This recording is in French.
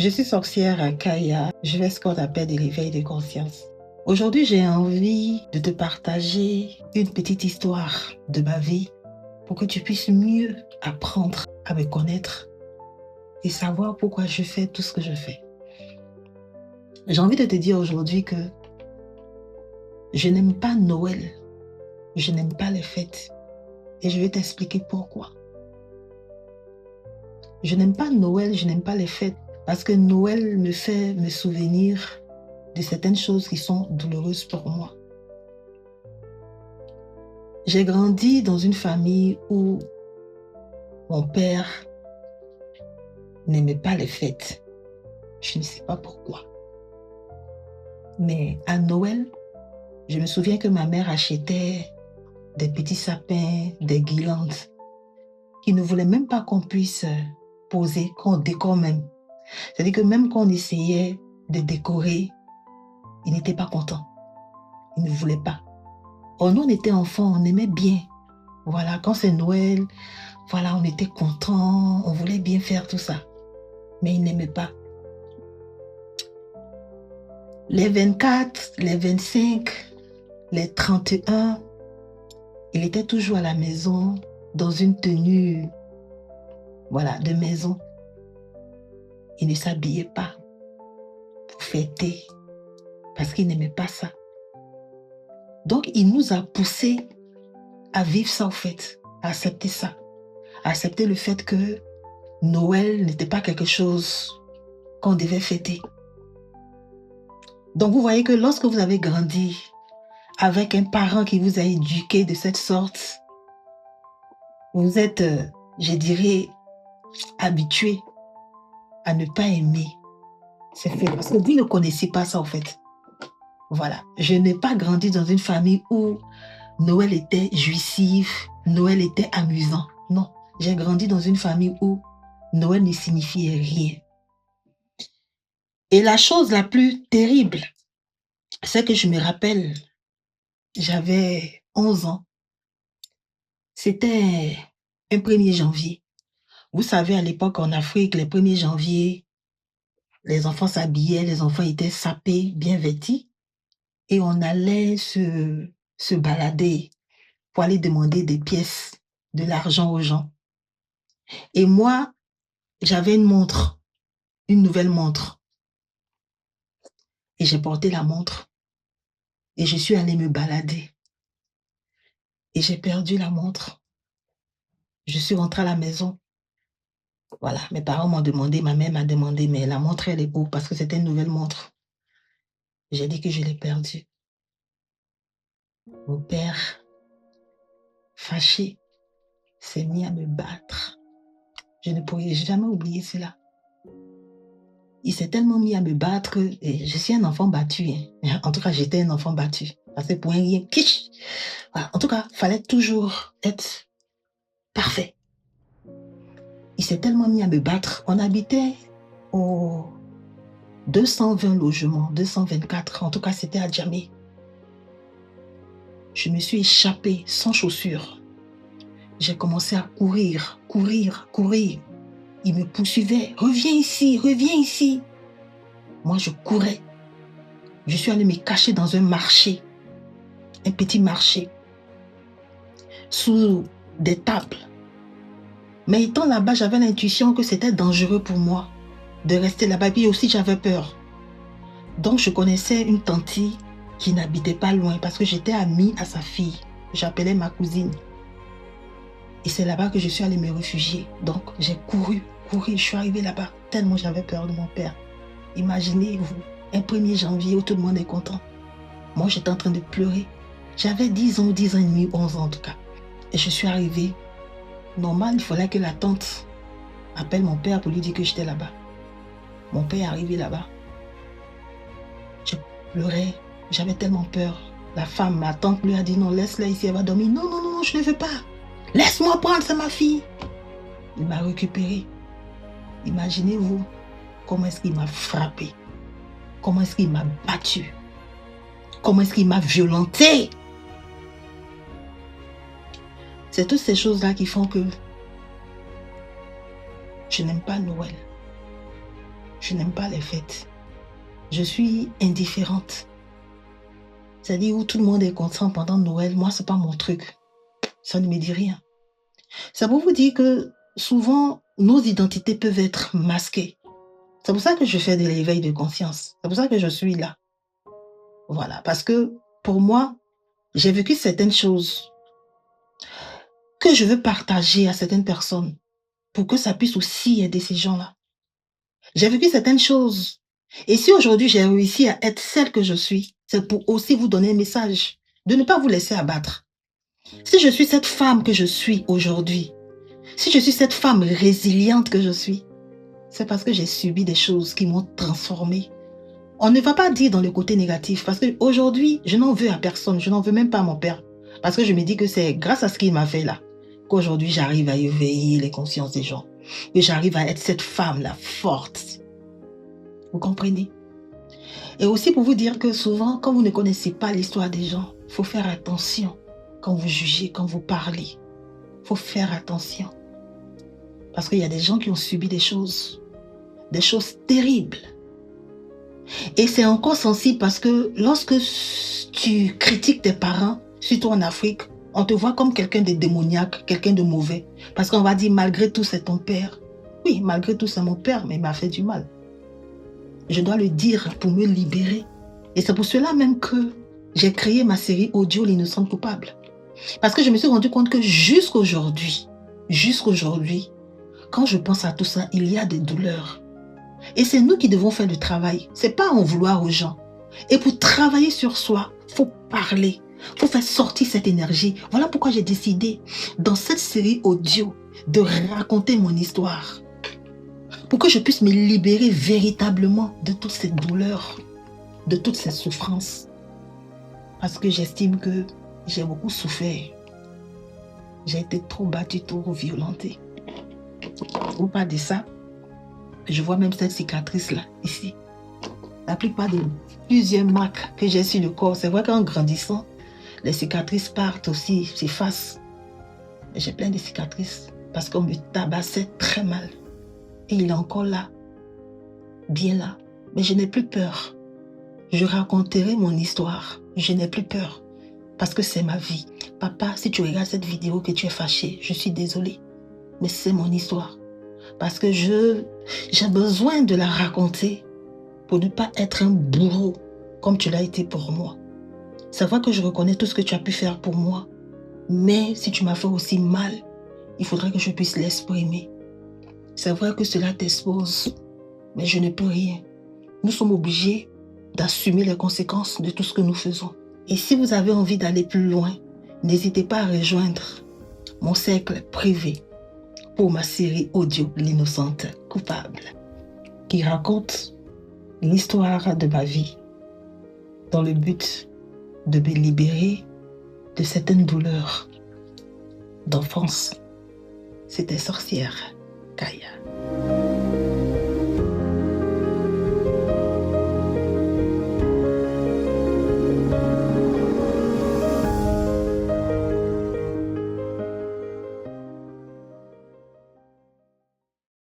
Je suis sorcière Kaya. Je fais ce qu'on appelle des réveils de conscience. Aujourd'hui, j'ai envie de te partager une petite histoire de ma vie pour que tu puisses mieux apprendre à me connaître et savoir pourquoi je fais tout ce que je fais. J'ai envie de te dire aujourd'hui que je n'aime pas Noël. Je n'aime pas les fêtes. Et je vais t'expliquer pourquoi. Je n'aime pas Noël, je n'aime pas les fêtes parce que Noël me fait me souvenir de certaines choses qui sont douloureuses pour moi. J'ai grandi dans une famille où mon père n'aimait pas les fêtes. Je ne sais pas pourquoi. Mais à Noël, je me souviens que ma mère achetait des petits sapins, des guirlandes, qui ne voulait même pas qu'on puisse poser, qu'on décore même. C'est-à-dire que même quand on essayait de décorer, il n'était pas content. Il ne voulait pas. Or, nous, on était enfants, on aimait bien. Voilà, quand c'est Noël, voilà, on était contents, on voulait bien faire tout ça. Mais il n'aimait pas. Les 24, les 25, les 31, il était toujours à la maison, dans une tenue, voilà, de maison. Il ne s'habillait pas pour fêter, parce qu'il n'aimait pas ça. Donc, il nous a poussés à vivre ça, en fait, à accepter ça, à accepter le fait que Noël n'était pas quelque chose qu'on devait fêter. Donc, vous voyez que lorsque vous avez grandi avec un parent qui vous a éduqué de cette sorte, vous êtes, je dirais, habitué à ne pas aimer ces fêtes parce que vous ne connaissez pas ça, en fait. Voilà. Je n'ai pas grandi dans une famille où Noël était jouissif, Noël était amusant. Non. J'ai grandi dans une famille où Noël ne signifiait rien. Et la chose la plus terrible, c'est que je me rappelle, j'avais 11 ans. C'était un 1er janvier. Vous savez, à l'époque, en Afrique, les 1er janvier, les enfants s'habillaient, les enfants étaient sapés, bien vêtis, et on allait se balader pour aller demander des pièces, de l'argent aux gens. Et moi, j'avais une montre, une nouvelle montre. Et j'ai porté la montre. Et je suis allée me balader. Et j'ai perdu la montre. Je suis rentrée à la maison. Voilà, mes parents m'ont demandé, ma mère m'a demandé, mais la montre, elle est où? Parce que c'était une nouvelle montre. J'ai dit que je l'ai perdue. Mon père, fâché, s'est mis à me battre. Je ne pourrai jamais oublier cela. Il s'est tellement mis à me battre et je suis un enfant battu. Hein. En tout cas, j'étais un enfant battu. Parce que pour un rien, quiche. Voilà. En tout cas, il fallait toujours être parfait. Il s'est tellement mis à me battre. On habitait au 220 logements, 224. En tout cas, c'était à Djamé. Je me suis échappée sans chaussures. J'ai commencé à courir. Il me poursuivait. Reviens ici, reviens ici. Moi, je courais. Je suis allée me cacher dans un marché. Un petit marché. Sous des tables. Mais étant là-bas, j'avais l'intuition que c'était dangereux pour moi de rester là-bas. Puis aussi, j'avais peur. Donc, je connaissais une tante qui n'habitait pas loin parce que j'étais amie à sa fille. J'appelais ma cousine. Et c'est là-bas que je suis allée me réfugier. Donc, j'ai couru. Je suis arrivée là-bas tellement j'avais peur de mon père. Imaginez-vous, un 1er janvier où tout le monde est content. Moi, j'étais en train de pleurer. J'avais 10 ans et demi, 11 ans en tout cas. Et je suis arrivée. Normal, il fallait que la tante appelle mon père pour lui dire que j'étais là-bas. Mon père est arrivé là-bas. Je pleurais. J'avais tellement peur. La femme, ma tante lui a dit non, laisse-la ici, elle va dormir. Non, je ne veux pas. Laisse-moi prendre, c'est ma fille. Il m'a récupérée. Imaginez-vous comment est-ce qu'il m'a frappé. Comment est-ce qu'il m'a battu. Comment est-ce qu'il m'a violenté. C'est toutes ces choses-là qui font que je n'aime pas Noël. Je n'aime pas les fêtes. Je suis indifférente. C'est-à-dire où tout le monde est content pendant Noël. Moi, c'est pas mon truc. Ça ne me dit rien. C'est pour vous dire que souvent, nos identités peuvent être masquées. C'est pour ça que je fais de l'éveil de conscience. C'est pour ça que je suis là. Voilà. Parce que pour moi, j'ai vécu certaines choses que je veux partager à certaines personnes pour que ça puisse aussi aider ces gens-là. J'ai vécu certaines choses. Et si aujourd'hui j'ai réussi à être celle que je suis, c'est pour aussi vous donner un message de ne pas vous laisser abattre. Si je suis cette femme que je suis aujourd'hui, si je suis cette femme résiliente que je suis, c'est parce que j'ai subi des choses qui m'ont transformée. On ne va pas dire dans le côté négatif, parce qu'aujourd'hui, je n'en veux à personne, je n'en veux même pas à mon père. Parce que je me dis que c'est grâce à ce qu'il m'a fait là, qu'aujourd'hui j'arrive à éveiller les consciences des gens. Que j'arrive à être cette femme-là, forte. Vous comprenez? Et aussi pour vous dire que souvent, quand vous ne connaissez pas l'histoire des gens, il faut faire attention quand vous jugez, quand vous parlez. Il faut faire attention. Parce qu'il y a des gens qui ont subi des choses terribles. Et c'est encore sensible parce que lorsque tu critiques tes parents, surtout en Afrique, on te voit comme quelqu'un de démoniaque, quelqu'un de mauvais. Parce qu'on va dire, malgré tout, c'est ton père. Oui, malgré tout, c'est mon père, mais il m'a fait du mal. Je dois le dire pour me libérer. Et c'est pour cela même que j'ai créé ma série audio L'innocente coupable. Parce que je me suis rendu compte que jusqu'aujourd'hui, quand je pense à tout ça, il y a des douleurs. Et c'est nous qui devons faire le travail. C'est pas en vouloir aux gens. Et pour travailler sur soi, il faut parler. Il faut faire sortir cette énergie. Voilà pourquoi j'ai décidé, dans cette série audio, de raconter mon histoire. Pour que je puisse me libérer véritablement de toutes ces douleurs, de toutes ces souffrances. Parce que j'estime que j'ai beaucoup souffert. J'ai été trop battue, trop violentée. Ou pas de ça. Je vois même cette cicatrice-là, ici. La plupart des plusieurs marques que j'ai sur le corps, c'est vrai qu'en grandissant, les cicatrices partent aussi, s'effacent. J'ai plein de cicatrices parce qu'on me tabassait très mal. Et il est encore là, bien là. Mais je n'ai plus peur. Je raconterai mon histoire. Je n'ai plus peur parce que c'est ma vie. Papa, si tu regardes cette vidéo que tu es fâché, je suis désolée. Mais c'est mon histoire. Parce que j'ai besoin de la raconter pour ne pas être un bourreau comme tu l'as été pour moi. C'est vrai que je reconnais tout ce que tu as pu faire pour moi. Mais si tu m'as fait aussi mal, il faudrait que je puisse l'exprimer. C'est vrai que cela t'expose, mais je ne peux rien. Nous sommes obligés d'assumer les conséquences de tout ce que nous faisons. Et si vous avez envie d'aller plus loin, n'hésitez pas à rejoindre mon cercle privé pour ma série audio L'innocente coupable, qui raconte l'histoire de ma vie dans le but de me libérer de certaines douleurs d'enfance. C'était sorcière Kaya.